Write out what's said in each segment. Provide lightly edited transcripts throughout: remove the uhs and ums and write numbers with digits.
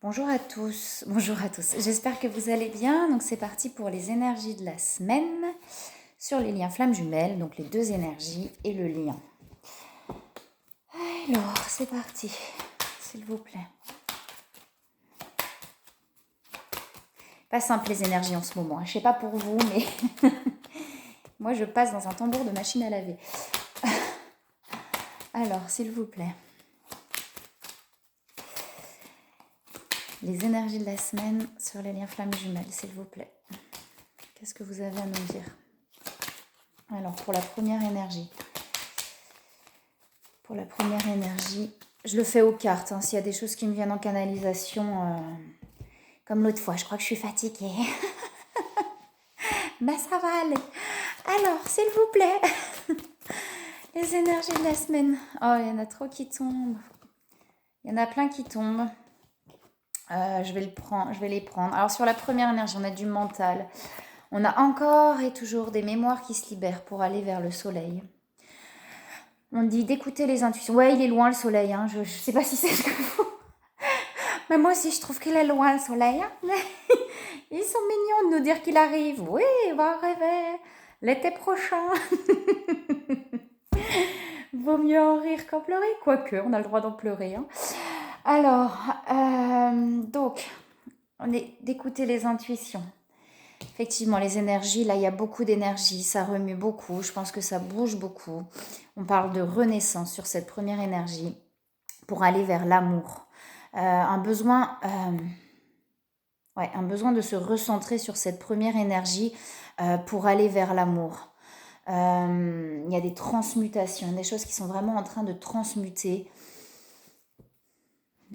Bonjour à tous, bonjour à tous. J'espère que vous allez bien. Donc c'est parti pour les énergies de la semaine sur les liens flammes jumelles, donc les deux énergies et le lien. Alors c'est parti, s'il vous plaît. Pas simple les énergies en ce moment. Je sais pas pour vous, mais moi je passe dans un tambour de machine à laver. Alors s'il vous plaît. Les énergies de la semaine sur les liens flammes jumelles, s'il vous plaît. Qu'est-ce que vous avez à nous dire? Alors, pour la première énergie. Je le fais aux cartes. S'il y a des choses qui me viennent en canalisation, comme l'autre fois, je crois que je suis fatiguée. Ça va aller. Alors, s'il vous plaît, les énergies de la semaine. Oh, il y en a trop qui tombent. Il y en a plein qui tombent. Je vais les prendre. Alors, sur la première énergie, on a du mental. On a encore et toujours des mémoires qui se libèrent pour aller vers le soleil. On dit d'écouter les intuitions. Ouais, il est loin le soleil. Je sais pas si c'est ce que vous... Mais moi aussi, je trouve qu'il est loin le soleil. Ils sont mignons de nous dire qu'il arrive. Oui, il va arriver l'été prochain. Vaut mieux en rire qu'en pleurer. Quoique, on a le droit d'en pleurer. Alors, donc, on est d'écouter les intuitions. Effectivement, les énergies, là, il y a beaucoup d'énergie, ça remue beaucoup, je pense que ça bouge beaucoup. On parle de renaissance sur cette première énergie pour aller vers l'amour. Un besoin de se recentrer sur cette première énergie pour aller vers l'amour. Il y a des transmutations, des choses qui sont vraiment en train de transmuter.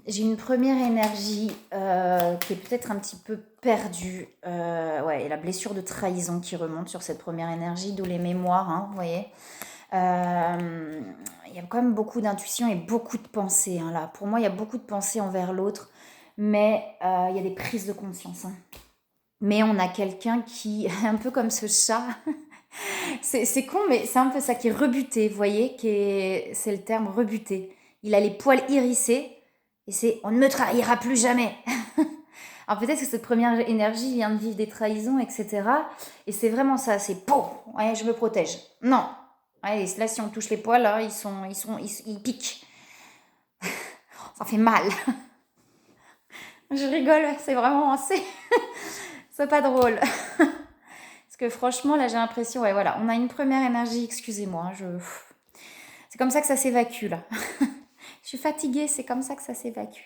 J'ai une première énergie qui est peut-être un petit peu perdue. Et la blessure de trahison qui remonte sur cette première énergie, d'où les mémoires, vous voyez. Il y a quand même beaucoup d'intuition et beaucoup de pensées. Là. Pour moi, il y a beaucoup de pensées envers l'autre, mais il y a des prises de conscience. Mais on a quelqu'un qui, un peu comme ce chat, c'est con, mais c'est un peu ça qui est rebuté, vous voyez, c'est le terme rebuté. Il a les poils hérissés, et c'est « on ne me trahira plus jamais ». Alors peut-être que cette première énergie vient de vivre des trahisons, etc. Et c'est vraiment ça, c'est « pouf, ouais, je me protège ». Non, ouais, là si on touche les poils, là, ils piquent. Ça fait mal. Je rigole, c'est vraiment... C'est pas drôle. Parce que franchement, là j'ai l'impression, on a une première énergie, excusez-moi, c'est comme ça que ça s'évacue là. Je suis fatiguée, c'est comme ça que ça s'évacue.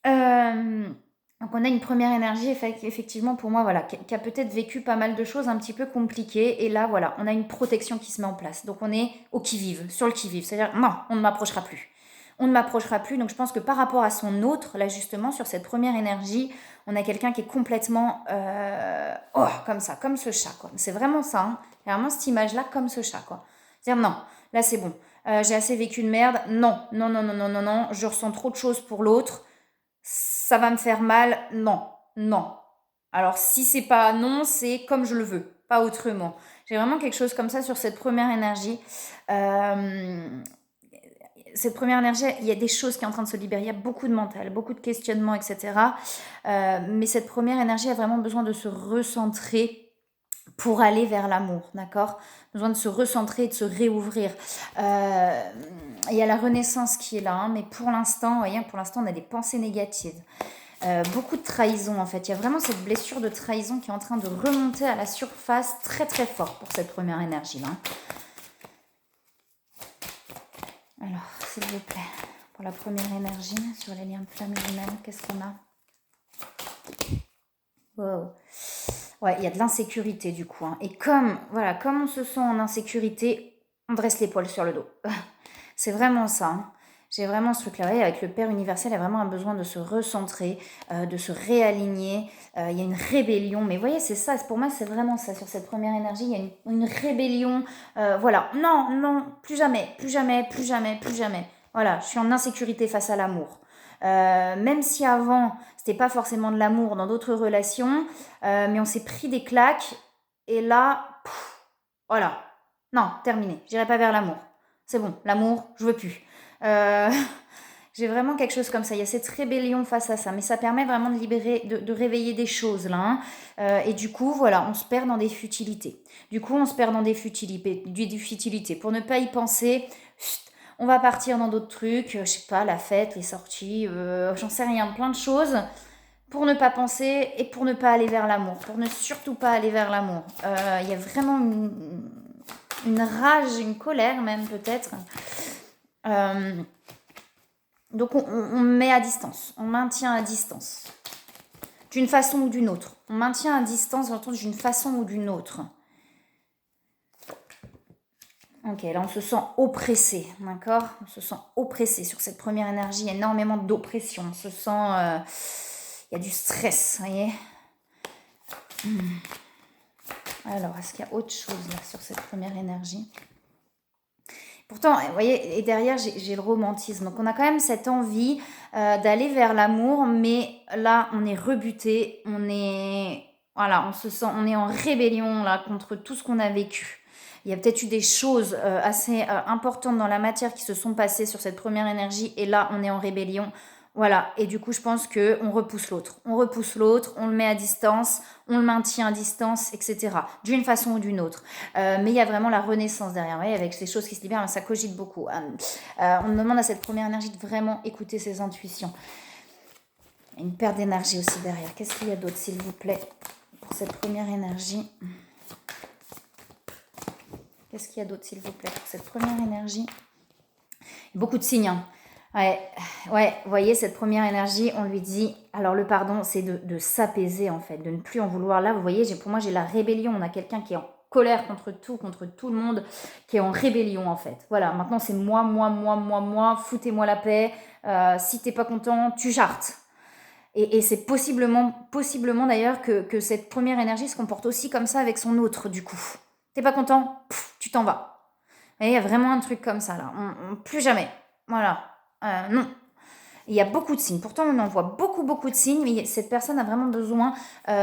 Donc on a une première énergie, effectivement pour moi, qui a peut-être vécu pas mal de choses un petit peu compliquées. Et là, on a une protection qui se met en place. Donc on est au qui-vive, sur le qui-vive. C'est-à-dire, non, on ne m'approchera plus. On ne m'approchera plus. Donc je pense que par rapport à son autre, là justement, sur cette première énergie, on a quelqu'un qui est complètement... comme ça, comme ce chat, quoi. C'est vraiment ça, C'est vraiment cette image-là, comme ce chat, quoi. C'est-à-dire, non, là c'est bon. J'ai assez vécu de merde. Non, non, non, non, non, non, non. Je ressens trop de choses pour l'autre. Ça va me faire mal. Non, non. Alors si c'est pas non, c'est comme je le veux, pas autrement. J'ai vraiment quelque chose comme ça sur cette première énergie. Cette première énergie, il y a des choses qui sont en train de se libérer. Il y a beaucoup de mental, beaucoup de questionnements, etc. Mais cette première énergie a vraiment besoin de se recentrer pour aller vers l'amour, d'accord? Besoin de se recentrer, de se réouvrir. Il y a la renaissance qui est là, mais pour l'instant, on a des pensées négatives. Beaucoup de trahison, en fait. Il y a vraiment cette blessure de trahison qui est en train de remonter à la surface très très fort pour cette première énergie-là. Alors, s'il vous plaît, pour la première énergie, sur les liens de flamme jumelles, qu'est-ce qu'on a? Wow. Ouais, il y a de l'insécurité du coup. Et comme on se sent en insécurité, on dresse les poils sur le dos. C'est vraiment ça. J'ai vraiment ce truc-là. Avec le Père universel, il y a vraiment un besoin de se recentrer, de se réaligner. Il y a une rébellion. Mais vous voyez, c'est ça. Pour moi, c'est vraiment ça. Sur cette première énergie, il y a une rébellion. Non, non, plus jamais, plus jamais, plus jamais, plus jamais. Voilà, je suis en insécurité face à l'amour. Même si avant, c'était pas forcément de l'amour dans d'autres relations, mais on s'est pris des claques. Et là, voilà. Non, terminé. J'irai pas vers l'amour. C'est bon, l'amour, je veux plus. J'ai vraiment quelque chose comme ça. Il y a cette rébellion face à ça. Mais ça permet vraiment de libérer, de réveiller des choses là. Hein. Et du coup, voilà, on se perd dans des futilités. Du coup, on se perd dans des futilités. Pour ne pas y penser, on va partir dans d'autres trucs. Je sais pas, la fête, les sorties, j'en sais rien, plein de choses. Pour ne pas penser et pour ne pas aller vers l'amour. Pour ne surtout pas aller vers l'amour. Il y a vraiment une rage, une colère même peut-être. Donc on met à distance, on maintient à distance, d'une façon ou d'une autre. On maintient à distance d'une façon ou d'une autre. Ok, là on se sent oppressé, d'accord? On se sent oppressé sur cette première énergie, il y a énormément d'oppression, on se sent... il y a du stress, vous voyez? Alors, est-ce qu'il y a autre chose là sur cette première énergie? Pourtant, vous voyez, et derrière, j'ai le romantisme. Donc, on a quand même cette envie d'aller vers l'amour, mais là, on est rebuté, voilà, on se sent, on est en rébellion là contre tout ce qu'on a vécu. Il y a peut-être eu des choses assez importantes dans la matière qui se sont passées sur cette première énergie, et là, on est en rébellion. Voilà, et du coup, je pense qu'on repousse l'autre. On repousse l'autre, on le met à distance, on le maintient à distance, etc. D'une façon ou d'une autre. Mais il y a vraiment la renaissance derrière, ouais, avec ces choses qui se libèrent, ça cogite beaucoup. On demande à cette première énergie de vraiment écouter ses intuitions. Une perte d'énergie aussi derrière. Qu'est-ce qu'il y a d'autre, s'il vous plaît, pour cette première énergie? Qu'est-ce qu'il y a d'autre, s'il vous plaît, pour cette première énergie? Beaucoup de signes, hein. Ouais, vous voyez, cette première énergie, on lui dit, alors le pardon, c'est de s'apaiser en fait, de ne plus en vouloir. Là, vous voyez, pour moi, j'ai la rébellion. On a quelqu'un qui est en colère contre tout le monde, qui est en rébellion en fait. Voilà, maintenant c'est moi, foutez-moi la paix. Si t'es pas content, tu jartes. Et c'est possiblement d'ailleurs que cette première énergie se comporte aussi comme ça avec son autre du coup. T'es pas content, tu t'en vas. Et il y a vraiment un truc comme ça là. Plus jamais. Voilà. Non. Il y a beaucoup de signes. Pourtant, on en voit beaucoup de signes, mais cette personne a vraiment besoin,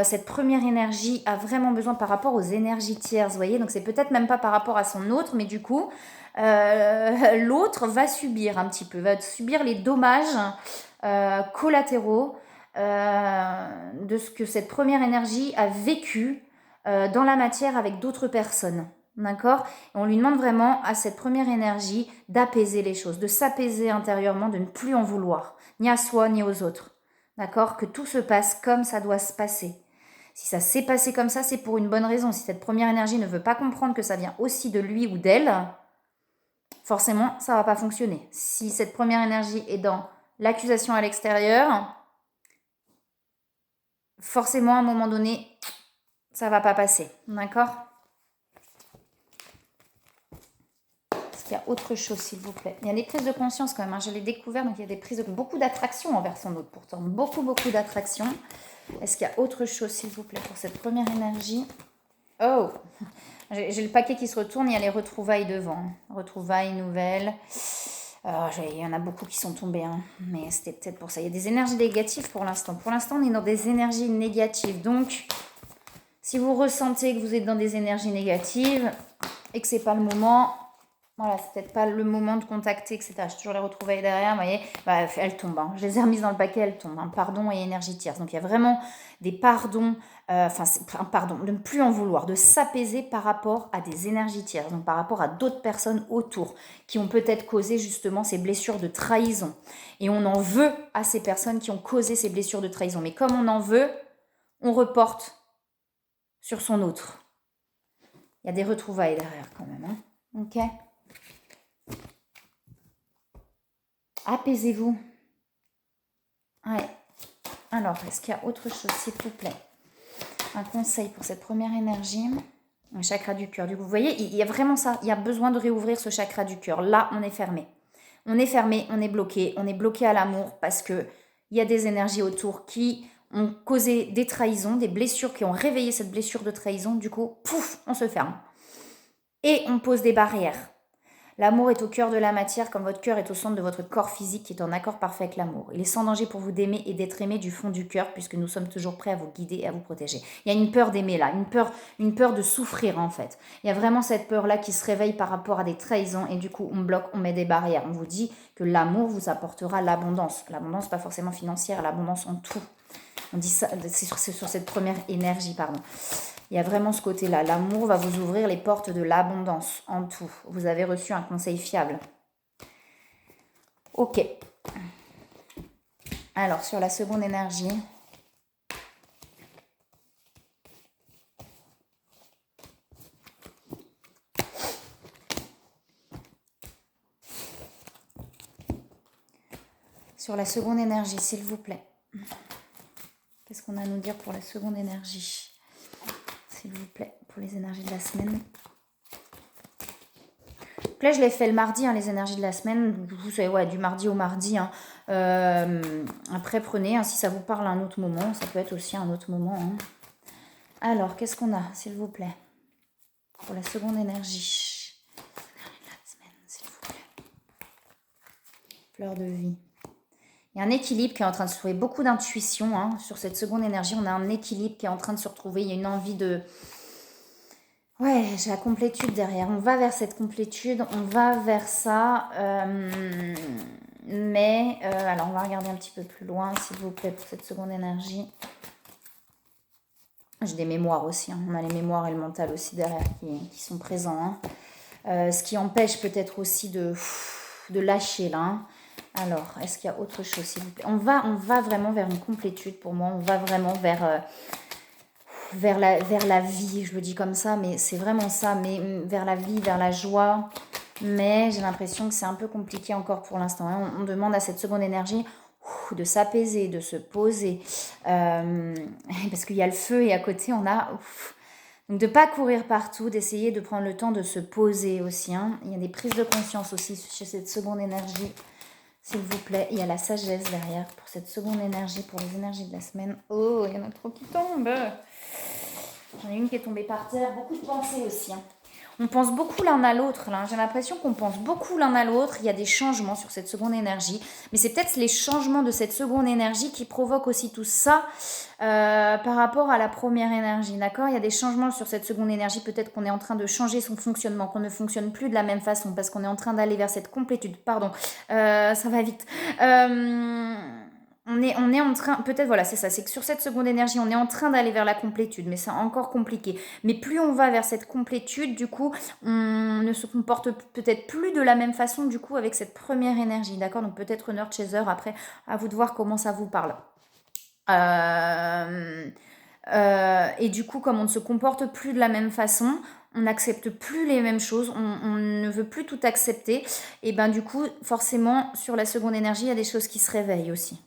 cette première énergie a vraiment besoin par rapport aux énergies tierces, vous voyez. Donc, c'est peut-être même pas par rapport à son autre, mais du coup, l'autre va subir un petit peu, va subir les dommages collatéraux de ce que cette première énergie a vécu dans la matière avec d'autres personnes. D'accord? Et on lui demande vraiment à cette première énergie d'apaiser les choses, de s'apaiser intérieurement, de ne plus en vouloir, ni à soi, ni aux autres. D'accord? Que tout se passe comme ça doit se passer. Si ça s'est passé comme ça, c'est pour une bonne raison. Si cette première énergie ne veut pas comprendre que ça vient aussi de lui ou d'elle, forcément, ça ne va pas fonctionner. Si cette première énergie est dans l'accusation à l'extérieur, forcément, à un moment donné, ça ne va pas passer. D'accord? Est-ce qu'il y a autre chose, s'il vous plaît? Il y a des prises de conscience quand même, hein. Je l'ai découvert, donc il y a des prises de... beaucoup d'attraction envers son autre pourtant. Beaucoup d'attraction. Est-ce qu'il y a autre chose, s'il vous plaît, pour cette première énergie? Oh, j'ai le paquet qui se retourne, il y a les retrouvailles devant. Retrouvailles, nouvelles. Il y en a beaucoup qui sont tombés, hein. Mais c'était peut-être pour ça. Il y a des énergies négatives pour l'instant. Pour l'instant, on est dans des énergies négatives. Donc, si vous ressentez que vous êtes dans des énergies négatives et que c'est pas le moment... Voilà, c'est peut-être pas le moment de contacter, etc. J'ai toujours les retrouvailles derrière, vous voyez, elles tombent. Hein. Je les ai remises dans le paquet, elles tombent. Hein. Pardon et énergie tierce. Donc il y a vraiment des pardons, pardon, de ne plus en vouloir, de s'apaiser par rapport à des énergies tierces, donc par rapport à d'autres personnes autour qui ont peut-être causé justement ces blessures de trahison. Et on en veut à ces personnes qui ont causé ces blessures de trahison. Mais comme on en veut, on reporte sur son autre. Il y a des retrouvailles derrière quand même. Hein. Ok ? Apaisez-vous. Ouais. Alors, est-ce qu'il y a autre chose, s'il vous plaît? Un conseil pour cette première énergie. Un chakra du cœur. Du coup, vous voyez, il y a vraiment ça. Il y a besoin de réouvrir ce chakra du cœur. Là, on est fermé. On est fermé, on est bloqué. On est bloqué à l'amour parce qu'il y a des énergies autour qui ont causé des trahisons, des blessures qui ont réveillé cette blessure de trahison. Du coup, pouf, on se ferme. Et on pose des barrières. L'amour est au cœur de la matière, comme votre cœur est au centre de votre corps physique qui est en accord parfait avec l'amour. Il est sans danger pour vous d'aimer et d'être aimé du fond du cœur, puisque nous sommes toujours prêts à vous guider et à vous protéger. Il y a une peur d'aimer là, une peur de souffrir en fait. Il y a vraiment cette peur-là qui se réveille par rapport à des trahisons, et du coup on bloque, on met des barrières. On vous dit que l'amour vous apportera l'abondance. L'abondance pas forcément financière, l'abondance en tout. On dit ça, c'est sur cette première énergie, pardon. Il y a vraiment ce côté-là. L'amour va vous ouvrir les portes de l'abondance en tout. Vous avez reçu un conseil fiable. Ok. Alors, sur la seconde énergie. Sur la seconde énergie, s'il vous plaît. Qu'est-ce qu'on a à nous dire pour la seconde énergie ? S'il vous plaît, pour les énergies de la semaine. Là, je l'ai fait le mardi, les énergies de la semaine. Vous savez, ouais, du mardi au mardi. Après, prenez, si ça vous parle à un autre moment. Ça peut être aussi un autre moment. Alors, qu'est-ce qu'on a, s'il vous plaît, pour la seconde énergie de la semaine, s'il vous plaît. Fleur de vie. Il y a un équilibre qui est en train de se trouver. Beaucoup d'intuition sur cette seconde énergie. On a un équilibre qui est en train de se retrouver. Il y a une envie de... Ouais, j'ai la complétude derrière. On va vers cette complétude, on va vers ça. Alors, on va regarder un petit peu plus loin, s'il vous plaît, pour cette seconde énergie. J'ai des mémoires aussi. On a les mémoires et le mental aussi derrière qui sont présents. Ce qui empêche peut-être aussi de lâcher là. Alors, est-ce qu'il y a autre chose, s'il vous plaît ? On va vraiment vers une complétude pour moi. On va vraiment vers la vie, je le dis comme ça, mais c'est vraiment ça, mais vers la vie, vers la joie. Mais j'ai l'impression que c'est un peu compliqué encore pour l'instant. On demande à cette seconde énergie de s'apaiser, de se poser. Parce qu'il y a le feu et à côté, on a... Donc de ne pas courir partout, d'essayer de prendre le temps de se poser aussi. Il y a des prises de conscience aussi chez cette seconde énergie. S'il vous plaît, il y a la sagesse derrière pour cette seconde énergie, pour les énergies de la semaine. Oh, il y en a trop qui tombent. J'en ai une qui est tombée par terre. Beaucoup de pensées aussi. On pense beaucoup l'un à l'autre. J'ai l'impression qu'on pense beaucoup l'un à l'autre. Il y a des changements sur cette seconde énergie. Mais c'est peut-être les changements de cette seconde énergie qui provoquent aussi tout ça par rapport à la première énergie. D'accord ? Il y a des changements sur cette seconde énergie. Peut-être qu'on est en train de changer son fonctionnement, qu'on ne fonctionne plus de la même façon parce qu'on est en train d'aller vers cette complétude. Pardon, ça va vite. On est en train, peut-être voilà, c'est ça, c'est que sur cette seconde énergie, on est en train d'aller vers la complétude, mais c'est encore compliqué. Mais plus on va vers cette complétude, du coup, on ne se comporte peut-être plus de la même façon, du coup, avec cette première énergie, d'accord ? Donc peut-être Nerd Chaser, après, à vous de voir comment ça vous parle. Et du coup, comme on ne se comporte plus de la même façon, on n'accepte plus les mêmes choses, on ne veut plus tout accepter, et ben du coup, forcément, sur la seconde énergie, il y a des choses qui se réveillent aussi.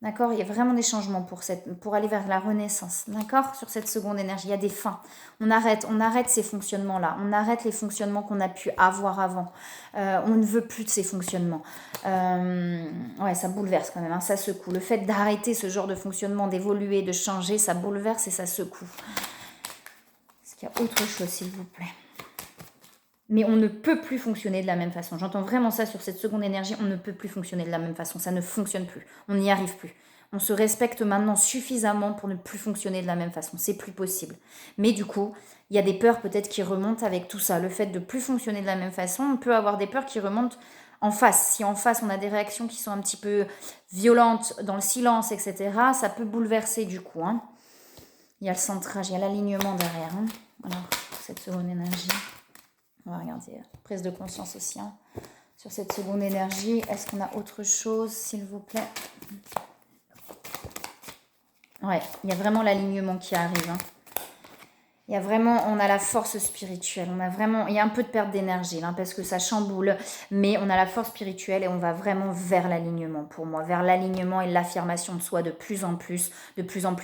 D'accord ? Il y a vraiment des changements pour aller vers la renaissance. D'accord ? Sur cette seconde énergie, il y a des fins. On arrête ces fonctionnements-là. On arrête les fonctionnements qu'on a pu avoir avant. On ne veut plus de ces fonctionnements. Ouais, ça bouleverse quand même, ça secoue. Le fait d'arrêter ce genre de fonctionnement, d'évoluer, de changer, ça bouleverse et ça secoue. Est-ce qu'il y a autre chose, s'il vous plaît ? Mais on ne peut plus fonctionner de la même façon. J'entends vraiment ça sur cette seconde énergie. On ne peut plus fonctionner de la même façon. Ça ne fonctionne plus. On n'y arrive plus. On se respecte maintenant suffisamment pour ne plus fonctionner de la même façon. C'est plus possible. Mais du coup, il y a des peurs peut-être qui remontent avec tout ça. Le fait de plus fonctionner de la même façon, on peut avoir des peurs qui remontent en face. Si en face, on a des réactions qui sont un petit peu violentes, dans le silence, etc., ça peut bouleverser du coup. Il y a le centrage, il y a l'alignement derrière. Alors, cette seconde énergie... On va regarder, prise de conscience aussi sur cette seconde énergie. Est-ce qu'on a autre chose, s'il vous plaît ? Ouais, il y a vraiment l'alignement qui arrive. Il y a vraiment, on a la force spirituelle. Il y a un peu de perte d'énergie parce que ça chamboule, mais on a la force spirituelle et on va vraiment vers l'alignement pour moi, vers l'alignement et l'affirmation de soi de plus en plus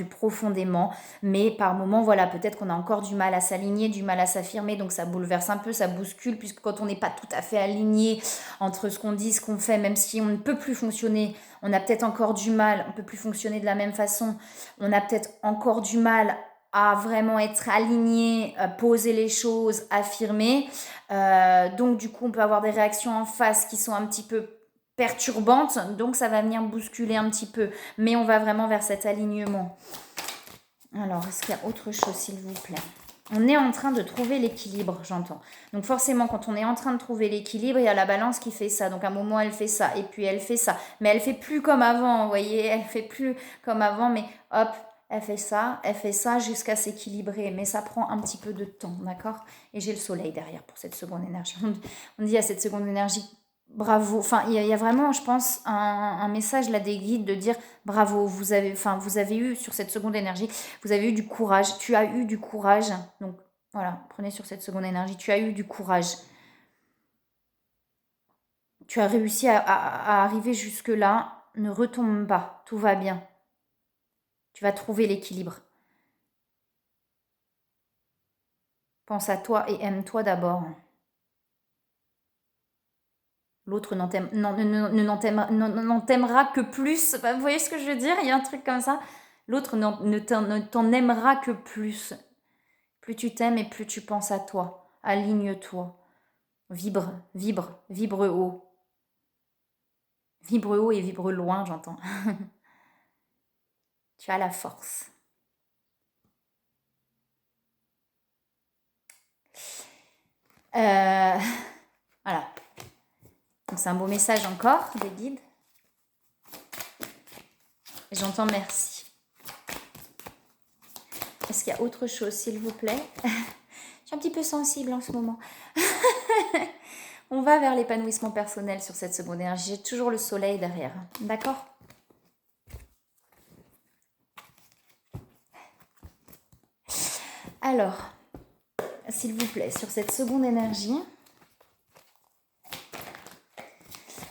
profondément. Mais par moments, voilà, peut-être qu'on a encore du mal à s'aligner, du mal à s'affirmer, donc ça bouleverse un peu, ça bouscule, puisque quand on n'est pas tout à fait aligné entre ce qu'on dit, ce qu'on fait, même si on ne peut plus fonctionner, on a peut-être encore du mal, on ne peut plus fonctionner de la même façon, on a peut-être encore du mal à vraiment être aligné, poser les choses, affirmer. Donc du coup, on peut avoir des réactions en face qui sont un petit peu perturbantes. Donc ça va venir bousculer un petit peu. Mais on va vraiment vers cet alignement. Alors, est-ce qu'il y a autre chose, s'il vous plaît? On est en train de trouver l'équilibre, j'entends. Donc forcément, quand on est en train de trouver l'équilibre, il y a la balance qui fait ça. Donc à un moment, elle fait ça, et puis elle fait ça. Mais elle fait plus comme avant, vous voyez, elle fait plus comme avant, mais hop, elle fait ça jusqu'à s'équilibrer. Mais ça prend un petit peu de temps, d'accord? Et j'ai le soleil derrière pour cette seconde énergie. On dit à cette seconde énergie, bravo. Enfin, il y a vraiment, je pense, un message là des guides de dire bravo, vous avez eu sur cette seconde énergie, vous avez eu du courage, tu as eu du courage. Donc voilà, prenez sur cette seconde énergie, tu as eu du courage. Tu as réussi à arriver jusque-là, ne retombe pas, tout va bien. Tu vas trouver l'équilibre. Pense à toi et aime-toi d'abord. L'autre n'en t'aimera que plus. Vous voyez ce que je veux dire? Il y a un truc comme ça. L'autre ne t'en aimera que plus. Plus tu t'aimes et plus tu penses à toi. Aligne-toi. Vibre, vibre, vibre haut. Vibre haut et vibre loin, j'entends. Tu as la force. Voilà. Donc c'est un beau message encore des guides. Et j'entends merci. Est-ce qu'il y a autre chose, s'il vous plaît? Je suis un petit peu sensible en ce moment. On va vers l'épanouissement personnel sur cette seconde énergie. J'ai toujours le soleil derrière. D'accord? Alors, s'il vous plaît, sur cette seconde énergie,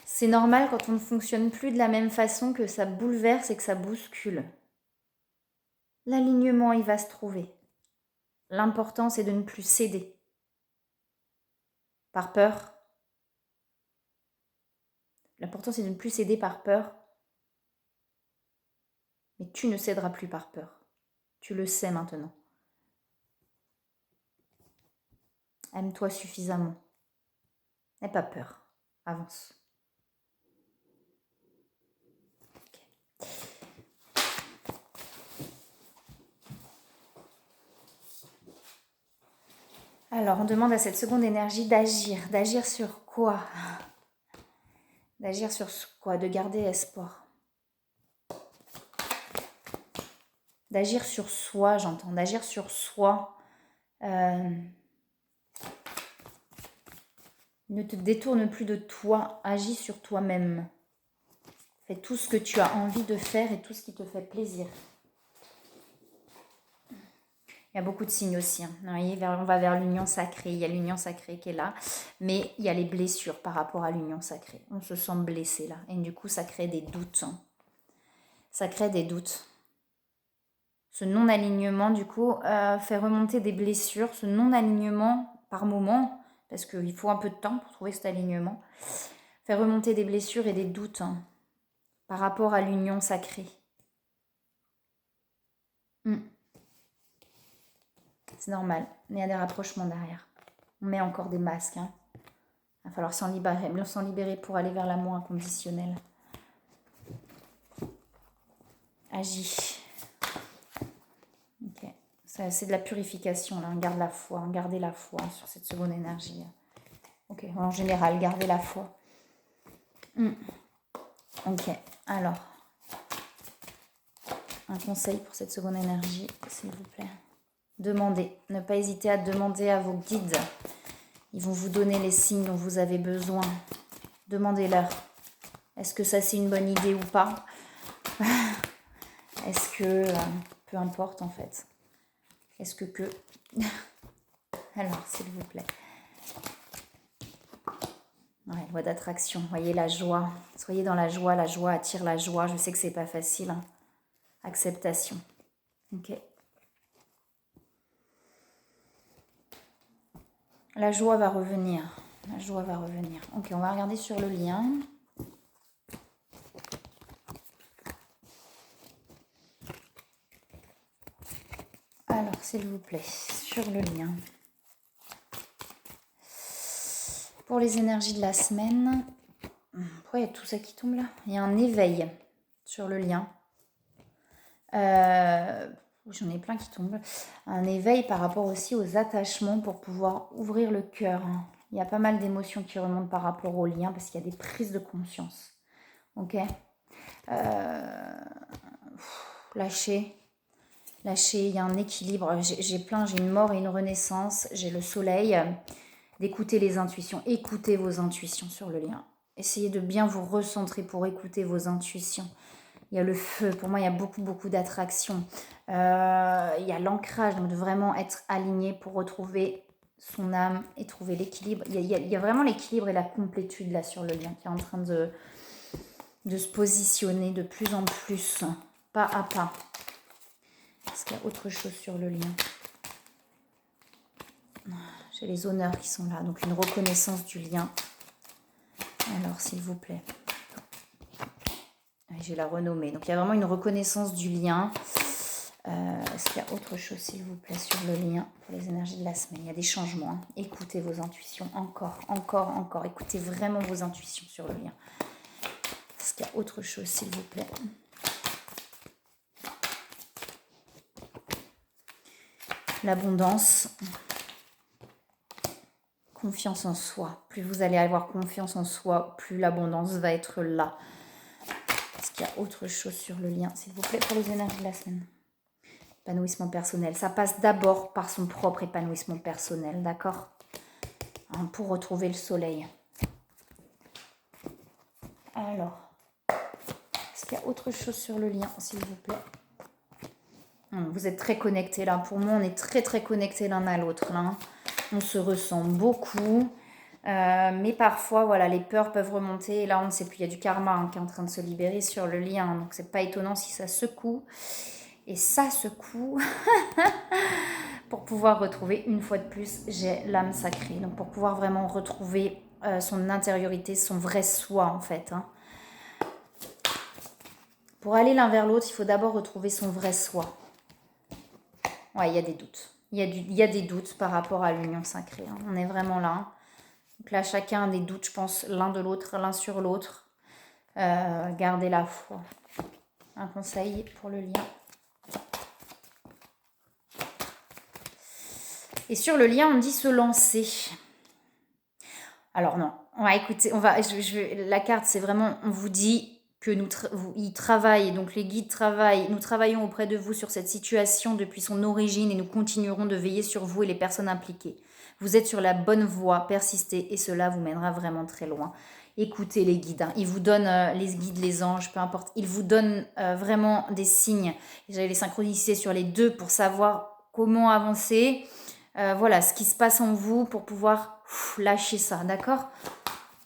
c'est normal quand on ne fonctionne plus de la même façon que ça bouleverse et que ça bouscule. L'alignement, il va se trouver. L'important, c'est de ne plus céder. Par peur. L'important, c'est de ne plus céder par peur. Mais tu ne céderas plus par peur. Tu le sais maintenant. Aime-toi suffisamment. N'aie pas peur. Avance. Okay. Alors, on demande à cette seconde énergie d'agir. D'agir sur quoi? D'agir sur quoi? De garder espoir. D'agir sur soi, j'entends. D'agir sur soi. Ne te détourne plus de toi. Agis sur toi-même. Fais tout ce que tu as envie de faire et tout ce qui te fait plaisir. Il y a beaucoup de signes aussi. Hein. Vous voyez, on va vers l'union sacrée. Il y a l'union sacrée qui est là. Mais il y a les blessures par rapport à l'union sacrée. On se sent blessé là. Et du coup, ça crée des doutes. Hein. Ça crée des doutes. Ce non-alignement, du coup, fait remonter des blessures. Ce non-alignement, par moment, parce qu'il faut un peu de temps pour trouver cet alignement, fait remonter des blessures et des doutes hein, par rapport à l'union sacrée. C'est normal, mais il y a des rapprochements derrière. On met encore des masques. Hein. Il va falloir s'en libérer pour aller vers l'amour inconditionnel. Agis. Ok. C'est de la purification, là. On garde la foi. Gardez la foi sur cette seconde énergie. Ok. En général, gardez la foi. Ok. Alors, un conseil pour cette seconde énergie, s'il vous plaît. Demandez. Ne pas hésiter à demander à vos guides. Ils vont vous donner les signes dont vous avez besoin. Demandez-leur. Est-ce que ça c'est une bonne idée ou pas? Est-ce que... peu importe en fait. Est-ce que... Alors, s'il vous plaît. Ouais, loi d'attraction. Voyez la joie. Soyez dans la joie attire la joie. Je sais que c'est pas facile. Hein. Acceptation. Ok. La joie va revenir. La joie va revenir. Ok, on va regarder sur le lien. Alors, Alors, s'il vous plaît, sur le lien. Pour les énergies de la semaine, pourquoi il y a tout ça qui tombe là? Il y a un éveil sur le lien. J'en ai plein qui tombent. Un éveil par rapport aussi aux attachements pour pouvoir ouvrir le cœur. Il y a pas mal d'émotions qui remontent par rapport au lien parce qu'il y a des prises de conscience. Ok, lâcher. Lâcher, il y a un équilibre. J'ai une mort et une renaissance. J'ai le soleil. D'écouter les intuitions. Écoutez vos intuitions sur le lien. Essayez de bien vous recentrer pour écouter vos intuitions. Il y a le feu. Pour moi, il y a beaucoup d'attraction. Il y a l'ancrage, donc de vraiment être aligné pour retrouver son âme et trouver l'équilibre. Il y a vraiment l'équilibre et la complétude là sur le lien qui est en train de se positionner de plus en plus, pas à pas. Est-ce qu'il y a autre chose sur le lien? J'ai les honneurs qui sont là, donc une reconnaissance du lien. Alors, s'il vous plaît. J'ai la renommée. Donc, il y a vraiment une reconnaissance du lien. Est-ce qu'il y a autre chose, s'il vous plaît, sur le lien pour les énergies de la semaine? Il y a des changements. Hein. Écoutez vos intuitions. Encore. Écoutez vraiment vos intuitions sur le lien. Est-ce qu'il y a autre chose, s'il vous plaît? L'abondance. Confiance en soi. Plus vous allez avoir confiance en soi, plus l'abondance va être là. Est-ce qu'il y a autre chose sur le lien, s'il vous plaît, pour les énergies de la semaine? Épanouissement personnel. Ça passe d'abord par son propre épanouissement personnel, d'accord? Pour retrouver le soleil. Alors, est-ce qu'il y a autre chose sur le lien, s'il vous plaît? Vous êtes très connectés là. Pour moi, on est très connectés l'un à l'autre là. On se ressent beaucoup. Mais parfois, voilà, les peurs peuvent remonter. Et là, on ne sait plus. Il y a du karma qui est en train de se libérer sur le lien. Donc, c'est pas étonnant si ça secoue. Et ça secoue. Pour pouvoir retrouver, une fois de plus, j'ai l'âme sacrée. Donc, pour pouvoir vraiment retrouver son intériorité, son vrai soi, en fait. Pour aller l'un vers l'autre, il faut d'abord retrouver son vrai soi. Ouais, il y a des doutes. Il y a des doutes par rapport à l'union sacrée. On est vraiment là. Donc là, chacun a des doutes, je pense, l'un de l'autre, l'un sur l'autre. Gardez la foi. Un conseil pour le lien. Et sur le lien, on dit se lancer. Alors non, on va écouter. La carte, c'est vraiment, on vous dit que ils travaillent, donc les guides travaillent. Nous travaillons auprès de vous sur cette situation depuis son origine et nous continuerons de veiller sur vous et les personnes impliquées. Vous êtes sur la bonne voie, persistez et cela vous mènera vraiment très loin. Écoutez les guides, ils vous donnent les guides, les anges, peu importe, ils vous donnent vraiment des signes. J'avais les synchronicités sur les deux pour savoir comment avancer. Voilà, ce qui se passe en vous pour pouvoir lâcher ça, d'accord?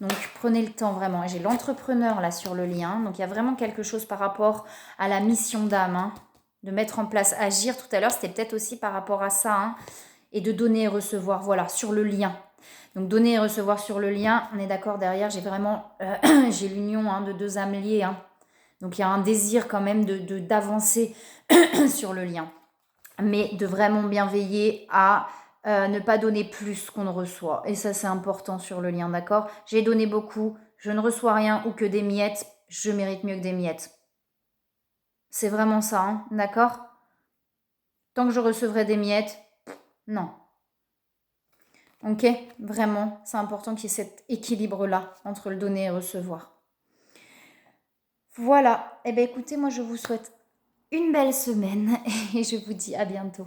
Donc, prenez le temps vraiment. J'ai l'entrepreneur là sur le lien. Donc, il y a vraiment quelque chose par rapport à la mission d'âme, de mettre en place, agir. Tout à l'heure, c'était peut-être aussi par rapport à ça. Et de donner et recevoir, voilà, sur le lien. Donc, donner et recevoir sur le lien. On est d'accord, derrière, j'ai vraiment, j'ai l'union de deux âmes liées. Donc, il y a un désir quand même d'avancer sur le lien. Mais de vraiment bien veiller à ne pas donner plus qu'on ne reçoit. Et ça, c'est important sur le lien, d'accord? J'ai donné beaucoup, je ne reçois rien ou que des miettes, je mérite mieux que des miettes. C'est vraiment ça, d'accord? Tant que je recevrai des miettes, non. Ok? Vraiment, c'est important qu'il y ait cet équilibre-là entre le donner et le recevoir. Voilà. Eh bien, écoutez, moi, je vous souhaite une belle semaine et je vous dis à bientôt.